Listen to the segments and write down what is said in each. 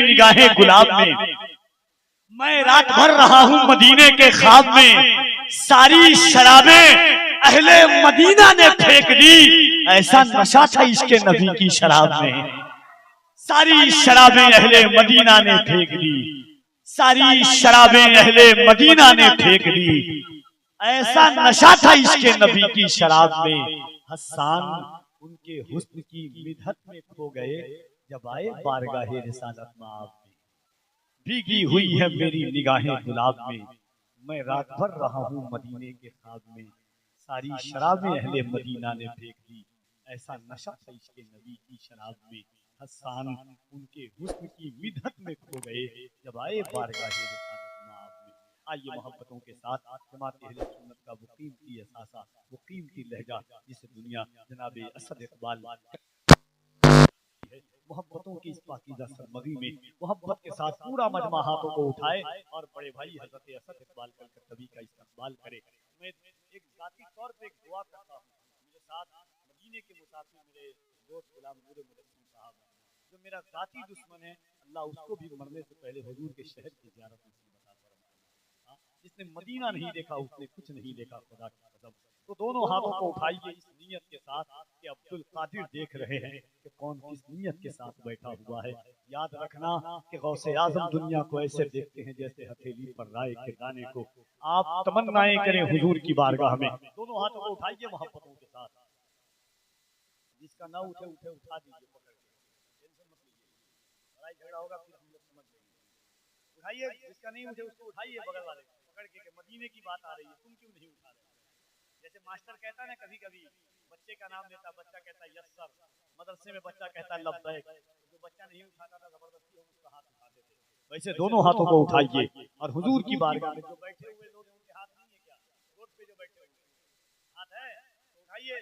निगाहें गुलाब में, मैं रात भर रहा हूँ मदीने के ख्वाब में, सारी शराबें अहले मदीना ने फेंक दी, ऐसा नशा था इसके नबी की शराब में। सारी शराबें अहले मदीना ने फेंक दी, सारी शराबें अहले मदीना ने फेंक दी, ऐसा नशा था इसके नबी की शराब में। हसन उनके हुस्न की मिदहत में खो गए, जब आए बारगाहे रिसालत में आप। भीगी हुई है मेरी निगाहें गुलाब में, मैं रात भर रहा हूँ मदीने के ख्वाब में, सारी शराबें अहले मदीना ने फेंक दी, ऐसा नशा था इसके नबी की शराब में। हसन उनके हुस्न की मिदहत में खो गए, जब आए बारगाहे रिसालत में आप। आइए मोहब्बतों के साथ जमात अहले सुन्नत का वो कीमती एहसासा, वो कीमती लहजा जिसे दुनिया जनाब असद इकबाल मोहब्बतों की इस पाकीज़ा सरमगी में मोहब्बत के साथ पूरा मजमा हाथों को उठाए और बड़े भाई हजरत असद इकबाल कलकत्तवी का इस्तकबाल करे। मैं एक जाती तौर पे एक दुआ करता हूँ, मेरे साथ मदीने के मुसाफिर मेरे दोस्त गुलाम नूर मुदस्सिम साहब, जो मेरा जाती दुश्मन है, अल्लाह उसको भी मरने से पहले हुजूर के शहर की ज़ियारत नसीब अता फरमाए। जिसने मदीना नहीं देखा उसने कुछ नहीं देखा, खुदा की कसम। तो दोनों हाथों को उठाइए इस नीयत के साथ कि अब्दुल कादिर देख रहे हैं कि कौन किस नीयत के साथ बैठा हुआ है। याद रखना कि गौसे आजम दुनिया को ऐसे देखते हैं जैसे हथेली पर राय के दाने को। आप तमन्नाएं करें हुजूर की बारगाह में, दोनों हाथों को उठाइए मोहब्बतों के साथ। जिसका ना उठे उठे उठा दीजिए, पकड़ के, टेंशन मत लीजिए, लड़ाई झगड़ा होगा फिर हम लोग समझ लेंगे। उठाइए, जिसका नहीं उठे उसको उठाइए बगल वाले पकड़ के, मदीने की बात आ रही है, तुम क्यों नहीं उठा रहे। जैसे मास्टर कहता ना कभी कभी बच्चे का नाम लेता, बच्चा कहता यस सर, मदरसे में बच्चा कहता लब्बैक, जो बच्चा नहीं उठाता था जबरदस्ती हम उसका हाथ उठाते थे। वैसे दोनों हाथों को उठाइए और हुजूर की बारगाह में जो बैठे हुए लोग उनके हाथ नहीं है क्या, रोड पे जो बैठे हुए हाथ है तो उठाइए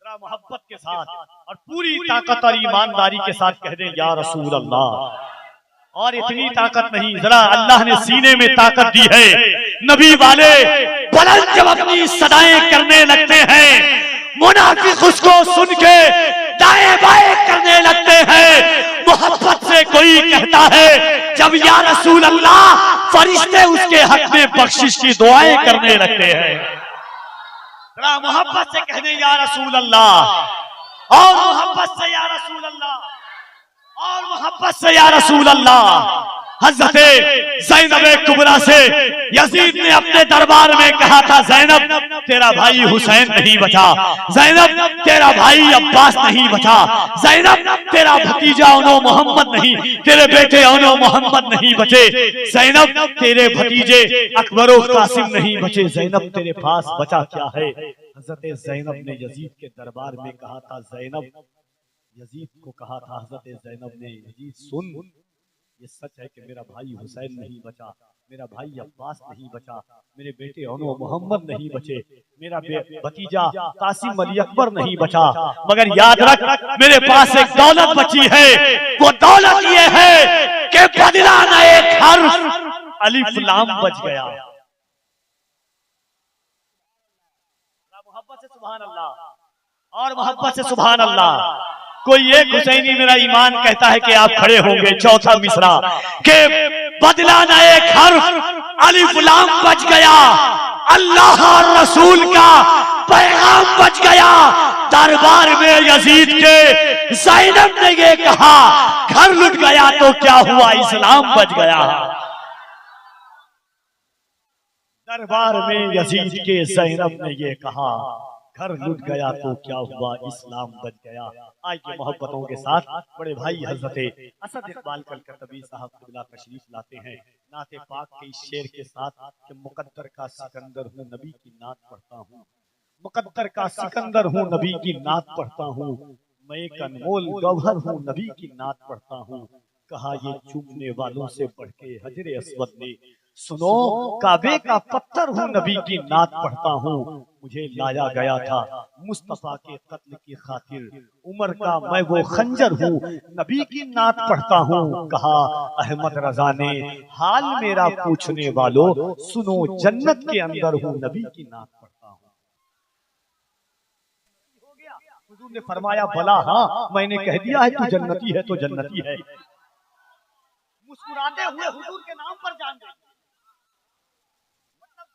जरा मोहब्बत के साथ और पूरी ताकत और ईमानदारी के साथ कह दें या रसूल अल्लाह। और इतनी ताकत नहीं, जरा अल्लाह ने सीने में ताकत दी है, नबी वाले बुलंद जब अपनी सदाएं करने लगते हैं, मुनाफिक उसको सुन के दाएं बाएं करने लगते हैं। मोहब्बत से कोई कहता है जब या रसूल अल्लाह, फरिश्ते उसके हक में बख्शिश की दुआएं करने लगते हैं। जरा मोहब्बत से कहने या रसूल अल्लाह, और मोहब्बत से या रसूल अल्लाह, और मोहब्बत से या रसूल अल्लाह। हज़रत ज़ैनब कुबरा से यजीद ने अपने दरबार में कहा था, ज़ैनब तेरा भाई हुसैन नहीं बचा, ज़ैनब तेरा भाई अब्बास नहीं बचा, ज़ैनब तेरा भतीजा उनो मोहम्मद नहीं, तेरे बेटे उनो मोहम्मद नहीं बचे, ज़ैनब तेरे भतीजे अकबर और कासिम नहीं बचे, ज़ैनब तेरे पास बचा क्या है। हज़रत ज़ैनब ने यजीद के दरबार में कहा था, ज़ैनब यजीद को कहा था हज़रत ज़ैनब ने, यजीद सुन, ये सच है कि मेरा भाई हुसैन नहीं बचा, मेरा भाई अब्बास नहीं बचा, मेरे बेटे उनो मोहम्मद नहीं बचे, मेरा भतीजा कासिम अली अकबर नहीं बचा, मगर याद रख मेरे पास एक दौलत बची है। वो दौलत ये है कि बदला न एक हर्फ अलिफ लाम बच गया। मोहब्बत से सुभान अल्लाह और मोहब्बत से सुभान अल्लाह। कोई एक हुसैनी मेरा ईमान कहता है कि आप खड़े होंगे चौथा मिसरा के बदला न एक हर्फ अलिफ लाम बच गया, अल्लाह और रसूल का पैगाम बच गया। दरबार में यजीद के ज़ैनब ने ये कहा, घर लुट गया तो क्या हुआ, इस्लाम बच गया। दरबार में यजीद के ज़ैनब ने ये कहा, घर लुट गया तो क्या हुआ, इस्लाम बच गया। आइए मोहब्बतों के साथ बड़े भाई हज़रत असद इकबाल कलकत्तवी साहब क़िबला तशरीफ लाते हैं नाते पाक के इस शेर के साथ कि मुकद्दर का सिकंदर हूँ नबी की नात पढ़ता हूँ, मुकद्दर का सिकंदर हूँ नबी की नात पढ़ता हूँ, मैं एक अनमोल गौहर हूँ नबी की नात पढ़ता हूँ। कहा ये चूमने वालों से बढ़ के हजरे अस्वद ने, सुनो काबे का पत्थर हूँ नबी की नात पढ़ता हूँ। मुझे लाया गया था मुस्तफा के कत्ल की खातिर, उमर का मैं वो खंजर हूँ नबी की नात पढ़ता हूँ। कहा अहमद रजा ने हाल मेरा पूछने वालों, सुनो जन्नत के अंदर हूँ नबी की नात पढ़ता हूँ। हुजूर ने फरमाया भला हाँ मैंने कह दिया है तू जन्नती है तो जन्नती है। मुस्कुराते हुए हुजूर के नाम पर जान देंगे। मतलब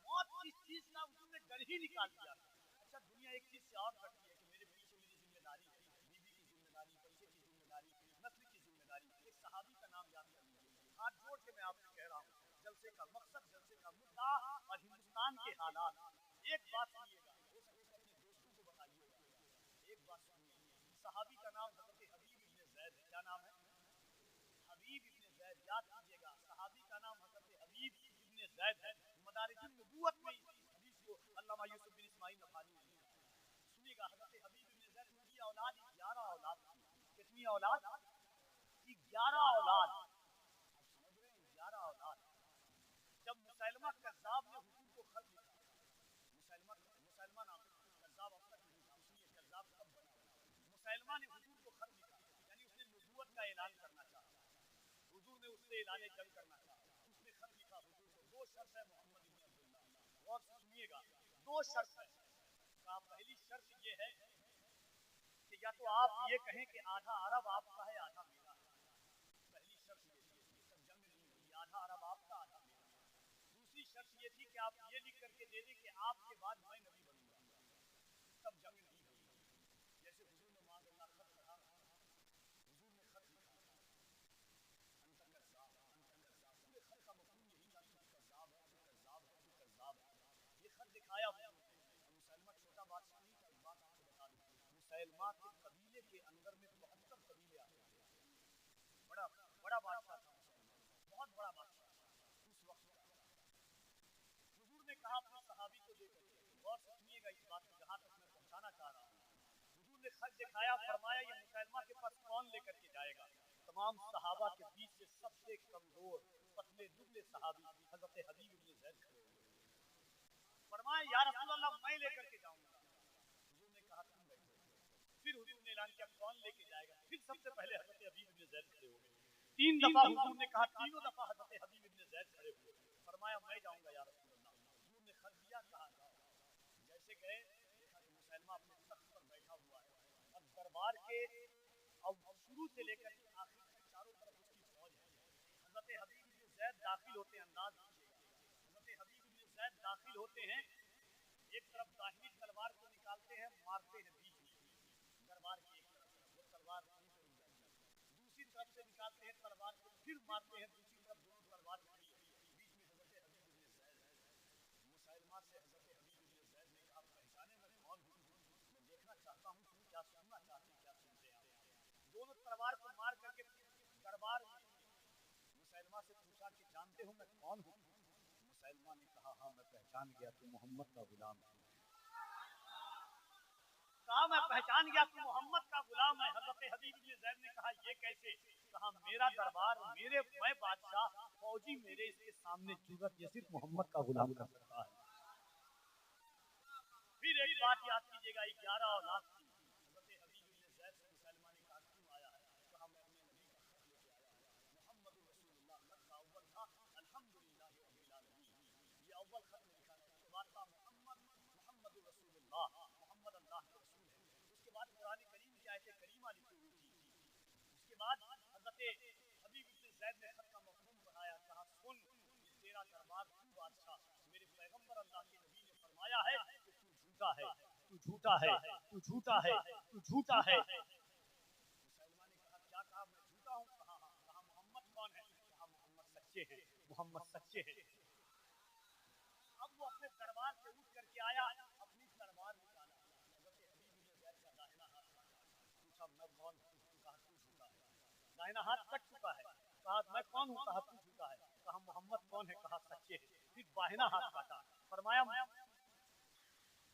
मौत की चीज का उसने डर ही निकाल दिया। अच्छा दुनिया एक चीज से और करती है कि मेरे पीछे मेरी जिम्मेदारी है, बीवी की जिम्मेदारी, बच्चे की जिम्मेदारी, नस्ल की जिम्मेदारी। एक सहाबी का नाम याद कर लीजिए, हाथ जोड़ के मैं आपसे कह रहा हूँ, जलसे का मकसद, जलसे का मुद्दा और हिंदुस्तान के हालात। एक बात सुनिएगा, हो सके तो अपने दोस्तों को बताइएगा। एक बात सुनिए, सहाबी का नाम हज़रत हबीब इब्ने ज़ैद। क्या नाम है? हबीब इब्ने ज़ैद। याद कीजिएगा, सहाबी का नाम हज़रत हबीब इब्ने ज़ैद है। मदारिजुन नबुव्वत में इस हदीस को अल्लामा यूसुफ बिन इस्माइल नफ़ानी ने लिखा। सुनिएगा, हज़रत हबीब इब्ने ज़ैद की औलाद 11 औलाद थी। कितनी औलाद? 11 औलाद। आप समझ रहे हैं, 11 औलाद। जब मुसैलमा कज़्ज़ाब ने हुजूर को खत लिखा, मुसैलमा नाम कज़्ज़ाब अब तक नहीं था, सुनिए कज़्ज़ाब कब बना। मुसैलमा ने हुजूर को खत लिखा, यानी उसने नबुव्वत का ऐलान करना चाहा, हुजूर ने उससे ऐलान जंग करना चाहा। उसने खत लिखा हुजूर को, 2 शर्त है मोहम्मद इब्न अब्दुल्लाह। और सुनिएगा, 2 शर्त है। का पहली शर्त ये है कि या तो आप ये कहें कि आधा अरब आपका है आधा मेरा है। पहली शर्त ये थी, तब जंग नहीं हुई, आधा अरब आपका आधा मेरा। दूसरी शर्त ये थी कि आप ये लिख करके दे दें कि आपके बाद मैं नबी बनूंगा, तब जंग नहीं हुई। जैसे हुजूर ने मांगल्लाह खत पढ़ा, हुजूर ने खत लिखा, अंत कज़्ज़ाब, पूरे खत का मफ़हूम यही था कि कज़्ज़ाब है, कज़्ज़ाब है, कज़्ज़ाब है। ये खत दिखाया हुआ मुसैलमा छोटा बादशाह नहीं था। एक बात आपको बता दूं, मुसैलमा के कबीले के अंदर में 72 कबीले आते हैं। बड़ा बड़ा बादशाह था मुसैलमा, बहुत बड़ा बादशाह उस वक्त का। हुजूर ने कहा अपने सहाबी को देकर के, गौर से सुनिएगा इस बात को, जहां तक मैं पहुंचाना चाह रहा हूं। हुजूर ने खत दिखाया, फरमाया ये मुसैलमा के पास कौन लेकर के जाएगा? तमाम सहाबा के बीच से सबसे कमजोर पतले दुबले सहाबी हज़रत हबीब इब्ने ज़ैद खड़े हुए। फरमाया या रसूल अल्लाह मैं लेकर के जाऊंगा। हुजूर ने कहा तुम बैठो। फिर हुजूर ने ऐलान किया कौन लेके जाएगा? फिर सबसे पहले हज़रत हबीब इब्ने ज़ैद खड़े हो गए। 3 दफा हुजूर ने कहा, तीनों दफा हज़रत हबीब इब्ने ज़ैद खड़े हुए। फरमाया मैं जाऊंगा या रसूल अल्लाह। हुजूर ने खत दिया, कहा जाओ। जैसे गए, देखा कि मुसैलमा अपने तख्त पर बैठा हुआ है और दरबार के अब शुरू से लेकर आखिर तक चारों तरफ उसकी फौज है। हज़रत हबीब इब्ने ज़ैद दाखिल होते हैं, अंदाज कीजिएगा, हज़रत हबीब इब्ने ज़ैद दाखिल होते हैं, एक तरफ दाहिनी तलवार को निकालते हैं, मारते हैं बीच में दरबार की एक तरफ, वो तलवार वहीं पे रुक जाती है। दूसरी तरफ से निकालते हैं तलवार को, फिर मारते हैं दूसरी तरफ, दोनों तलवार खड़ी होती है, बीच में हज़रत हबीब इब्ने ज़ैद है। मुसैलमा से हज़रत हबीब इब्ने ज़ैद ने कहा पहचाने मैं कौन हूँ? मैं देखना चाहता हूँ तुम क्या सुनना चाहते हैं, क्या सुनते हैं आप। दोनों तलवार को मार करके दरबार में मुसैलमा से पूछा कि जानते हो मैं कौन हूँ? मुसैलमा ने कहा हाँ मैं पहचान गया, तू मोहम्मद का गुलाम है। कहा मैं पहचान गया तू मोहम्मद का गुलाम है। हज़रत हबीब इब्ने ज़ैद ने कहा ये कैसे? कहा मेरा दरबार, मैं बादशाह, फौजी मेरे इसके सामने जुर्रत ये सिर्फ मोहम्मद का गुलाम कर सकता है। फिर एक बात याद कीजिएगा, 11 औलाद थी। हज़रत हबीब इब्ने ज़ैद से मुसैलमा ने कहा क्यों आया है? कहा मैं अपने नबी का खत लेके आया हूं। मुहम्मदुर रसूलुल्लाह खत का अव्वल था अल्हम्दुलिल्लाह रब्बिल आलमीन, ये अव्वल खत में लिखा है। उसके बाद था मुहम्मदुर रसूलुल्लाह, मोहम्मद अल्लाह के रसूल है। उसके बाद कुरान करीम की आयत करीमा लिखी हुई थी। उसके बाद हज़रत हबीब इब्ने ज़ैद ने खत का मफ़हूम पढ़ाया, कहा सुन ये तेरा दरबार तू बादशाह, मेरे पैगंबर अल्लाह के नबी ने फरमाया है कि तू झूठा है, तू झूठा है, तू झूठा है, तू झूठा है। मुसैलमा ने कहा क्या कहा मैं झूठा हूँ? कहा हाँ। कहा मोहम्मद कौन है? कहा मोहम्मद सच्चे हैं, मोहम्मद सच्चे हैं। अब वो अपने दरबार से उठ करके आया, अपनी तलवार निकाला, हज़रत हबीब इब्ने ज़ैद का दाहिना हाथ काटा, पूछा मैं कौन हूँ? कहा तू झूठा है। दाहिना हाथ कट चुका है, कहा मैं कौन हूँ? कहा तू झूठा है। कहा मोहम्मद कौन है? कहा सच्चे है। फिर बाहिना हाथ काटा, फरमाया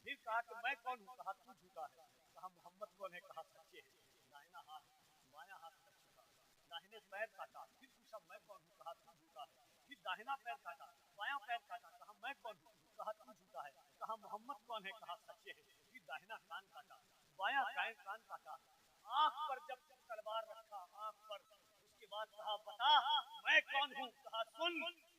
फिर कहा कि मैं कौन हूँ? कहा तू झूठा है। कहा मोहम्मद कौन है? कहा सच्चे है। दाहिना हाथ, बायां हाथ कट चुका, दाहिने पैर काटा, फिर पूछा मैं कौन हूँ? कहा तू झूठा है। फिर दाहिना पैर काटा, बायां पैर काटा, कहा मैं कौन हूँ? कहा तू झूठा है। कहा मोहम्मद कौन है? कहा सच्चे है। फिर दाहिना कान काटा, बायां कान काटा, आंख पर जब तलवार रखा, आंख पर, उसके बाद कहा बता मैं कौन हूँ? कहा सुन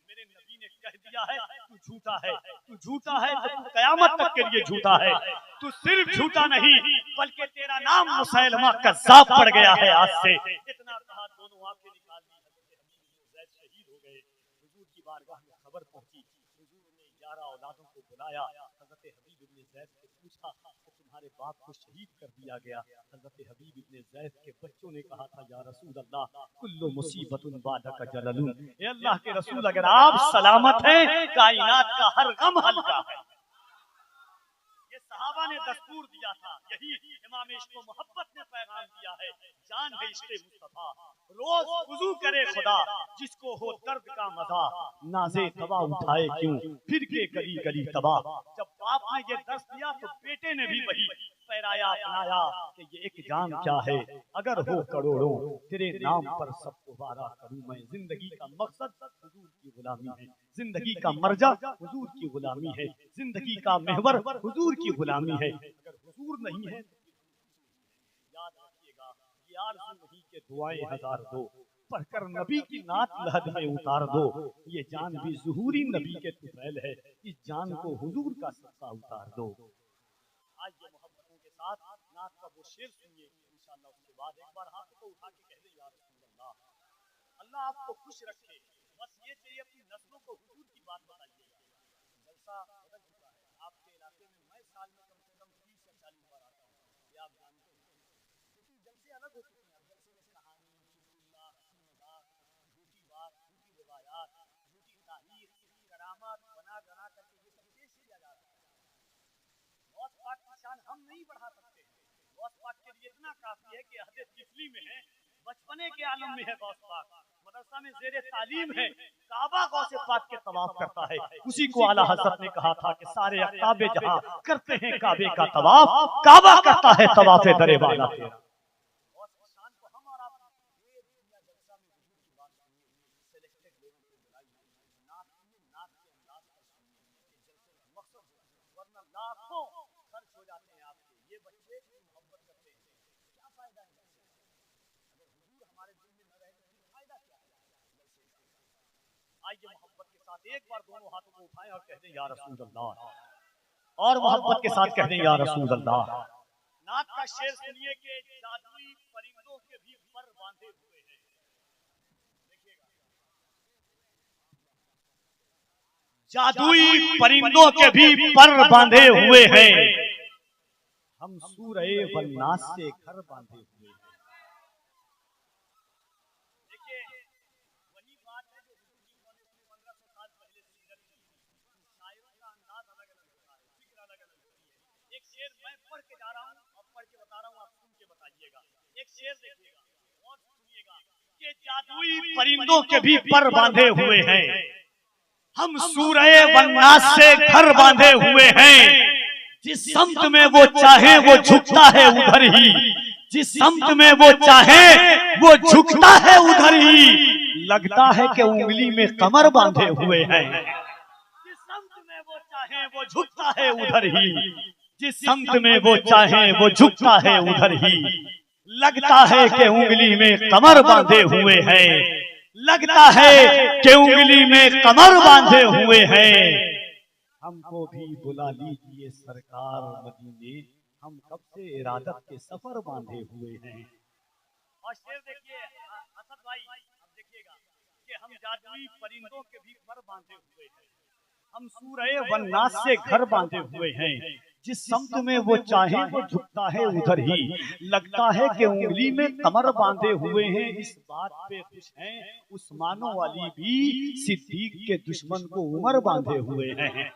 मेरे नबी ने कह दिया है तू झूठा है, तू झूठा है तो तू कयामत तक के लिए झूठा है। तू सिर्फ झूठा नहीं बल्कि तेरा नाम मुसैलमा कज़्ज़ाब पड़ गया है आज से। इतना कहा दोनों आंखें निकाल दी। ज़ैद शहीद हो गए। हुजूर की बारगाह में खबर पहुंची, हुजूर ने 11 औलादों को बुलाया। हजरत हबीब इब्ने ज़ैद से पूछा कि तुम्हारे बाप को शहीद कर दिया गया। हजरत हबीब इब्ने ज़ैद के बच्चों ने कहा था, या रसूल अल्लाह, कुल्लु मुसीबतुन बादका जललुन, ए अल्लाह के रसूल, अगर आप सलामत हैं, कायनात का हर गम हल्का है। ये सहाबा ने दस्तूर दिया था, यही इमाम इश्क़ व मोहब्बत ने पैगाम दिया है। जान है इश्क़ मुस्तफा, रोज वुज़ू करे खुदा, जिसको हो दर्द का मजा, नाज़े तबा उठाए क्यों, फिर के गली गली तबा। जब बाप ने ये दर्द दिया तो बेटे ने भी वही पैराया अपनाया कि ये एक जान क्या है, अगर हो करोड़ों तेरे नाम पर सबको वारा करूं मैं। जिंदगी का मकसद हुजूर की गुलामी है, जिंदगी का मर्जा हुजूर की गुलामी है, जिंदगी का महवर हुजूर की गुलामी है। अगर हुजूर नहीं है, याद रखिएगा, ये आरज़ू नहीं कि दुआएं हजार दो, पढ़कर नबी की नात लहद में उतार दो। ये जान भी ज़ुहूरी नबी के तुफैल है, इस जान को हुजूर का सदका उतार दो। आज ये मोहब्बतों के साथ नात का वो शेर सुनिए, इंशाअल्लाह उसके बाद एक बार हाथ को उठा के कह दे, या रसूल अल्लाह, अल्लाह आपको खुश रखे। बस ये चाहिए, अपनी नस्लों को हुजूर की बात बताइएगा। जलसा बदल चुका है आपके इलाके में, मैं साल में कम से कम 30 या 40 बार आता हूँ, ये आप जानते हैं, क्योंकि जलसे अलग हो चुके हैं। जलसे में कहानी, चुटकुला, हंसी मजाक, झूठी बात, झूठी रिवायात, झूठी तारीख, करामात बना बना करके ये सब पेश किया जा रहा है। गौस पाक की शान हम नहीं बढ़ा सकते। गौस पाक के लिए इतना काफी है कि अहद तिफली में है, बचपने के आलम में है गौस पाक, मदरसा में ज़ेरे तालीम है, काबा गौस पाक के तवाफ करता है। उसी को आला हज़रत ने कहा था कि सारे अक़ताबे जहां करते हैं काबे का तवाफ, काबा करता है तवाफ़े दरे वाला तेरा। गौस की शान को हम और आप ये दुनिया जलसा में हुजूर की बात सुनिए, सेलेक्टेड लोगों को बुलाइए, नात सुनिए, नात के अंदाज पर सुनिए कि जलसे का मकसद हो, वरना लाखों खर्च हो जाते हैं आपके। ये बच्चे मोहब्बत करते हैं, क्या फायदा है जलसे का? अगर हुजूर हमारे दिल में न रहे तो फिर फायदा क्या है जलसे का? आइए मोहब्बत के साथ एक बार दोनों हाथों को उठाएं और कह दें, या रसूल अल्लाह, और मोहब्बत के साथ कह दें, या रसूल अल्लाह। नात का शेर सुनिए कि जादुई परिंदों के भी पर बांधे हुए हैं। देखिएगा, जादुई परिंदों के भी पर बांधे हुए हैं, हम सूरे वन्नास से घर बांधे हुए हैं। देखिए, वही बात है जो हुजूर की 1500 साल पहले सीरत की। शायरों का अंदाज अलग अलग होता है, फिक्र अलग अलग होती है। एक शेर मैं पढ़ के जा रहा हूँ, अब पढ़ के बता रहा हूँ, आप सुन के बताइएगा। एक शेर देखिएगा और सुनिएगा कि जादुई परिंदों के भी पर बांधे हुए हैं, हम सूरे वन्नास से घर बांधे हुए हैं। जिस समत में वो चाहे वो झुकता है उधर ही, जिस समत में वो चाहे वो झुकता है उधर ही, लगता है कि उंगली में कमर बांधे हुए हैं। जिस समत में वो चाहे वो झुकता है उधर ही, जिस समत में वो चाहे वो झुकता है उधर ही, लगता है कि उंगली में कमर बांधे हुए हैं, लगता है कि उंगली में कमर बांधे हुए हैं। हमको भी बुला लीजिए सरकार मदीने, हम कब से इरादत के सफर बांधे हुए हैं। और शेर देखिए असद भाई, अब देखिएगा कि हम जादुई परिंदों के भी पर बांधे हुए हैं, हम सूरे वन्नास से घर बांधे हुए हैं। जिस समत में वो चाहे वो झुकता है उधर ही, लगता है कि उंगली में कमर बांधे हुए हैं। इस बात पे खुश हैं उस्मानो वाली भी, सिद्दीक के दुश्मन को उमर बांधे हुए हैं।